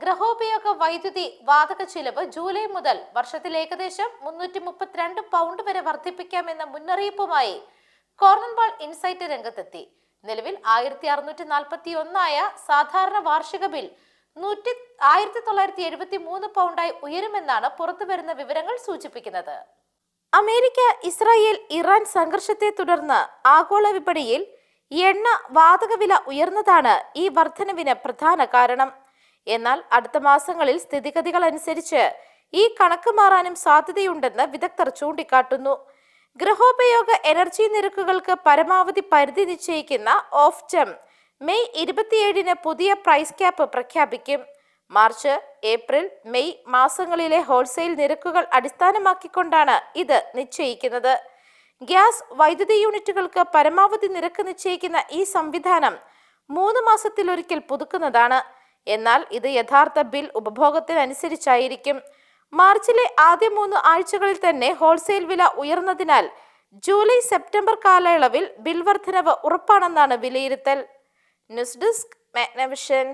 ഗൃഹോപയോഗ വൈദ്യുതി വാതക ചിലവ് ജൂലൈ മുതൽ വർഷത്തിൽ ഏകദേശം 332 പൗണ്ട് വരെ വർദ്ധിപ്പിക്കാമെന്ന മുന്നറിയിപ്പുമായി കോർണൻവാൾ ഇൻസൈറ്റ് രംഗത്തെത്തി. നിലവിൽ 1641 സാധാരണ വാർഷിക ബിൽ 1973 പൗണ്ടായി ഉയരുമെന്നാണ് പുറത്തുവരുന്ന വിവരങ്ങൾ സൂചിപ്പിക്കുന്നത്. അമേരിക്ക, ഇസ്രായേൽ, ഇറാൻ സംഘർഷത്തെ തുടർന്ന് ആഗോള വിപണിയിൽ എണ്ണ വാതക വില ഉയർന്നതാണ് ഈ വർധനവിന് പ്രധാന കാരണം. എന്നാൽ അടുത്ത മാസങ്ങളിൽ സ്ഥിതിഗതികൾ അനുസരിച്ച് ഈ കണക്ക് മാറാനും സാധ്യതയുണ്ടെന്ന് വിദഗ്ധർ ചൂണ്ടിക്കാട്ടുന്നു. ഗൃഹോപയോഗ എനർജി നിരക്കുകൾക്ക് പരമാവധി പരിധി നിശ്ചയിക്കുന്ന ഓഫ്റ്റം മെയ് 27 പുതിയ പ്രൈസ് ക്യാപ്പ് പ്രഖ്യാപിക്കും. മാർച്ച്, ഏപ്രിൽ, മെയ് മാസങ്ങളിലെ ഹോൾസെയിൽ നിരക്കുകൾ അടിസ്ഥാനമാക്കിക്കൊണ്ടാണ് ഇത് നിശ്ചയിക്കുന്നത്. ഗ്യാസ്, വൈദ്യുതി യൂണിറ്റുകൾക്ക് പരമാവധി നിരക്ക് നിശ്ചയിക്കുന്ന ഈ സംവിധാനം 3 മാസത്തിലൊരിക്കൽ പുതുക്കുന്നതാണ്. എന്നാൽ ഇത് യഥാർത്ഥ ബിൽ ഉപഭോഗത്തിനനുസരിച്ചായിരിക്കും. മാർച്ചിലെ ആദ്യ 3 ആഴ്ചകളിൽ തന്നെ ഹോൾസെയിൽ വില ഉയർന്നതിനാൽ ജൂലൈ സെപ്റ്റംബർ കാലയളവിൽ ബിൽ വർധനവ് ഉറപ്പാണെന്നാണ് വിലയിരുത്തൽ. News desk, Magnavision.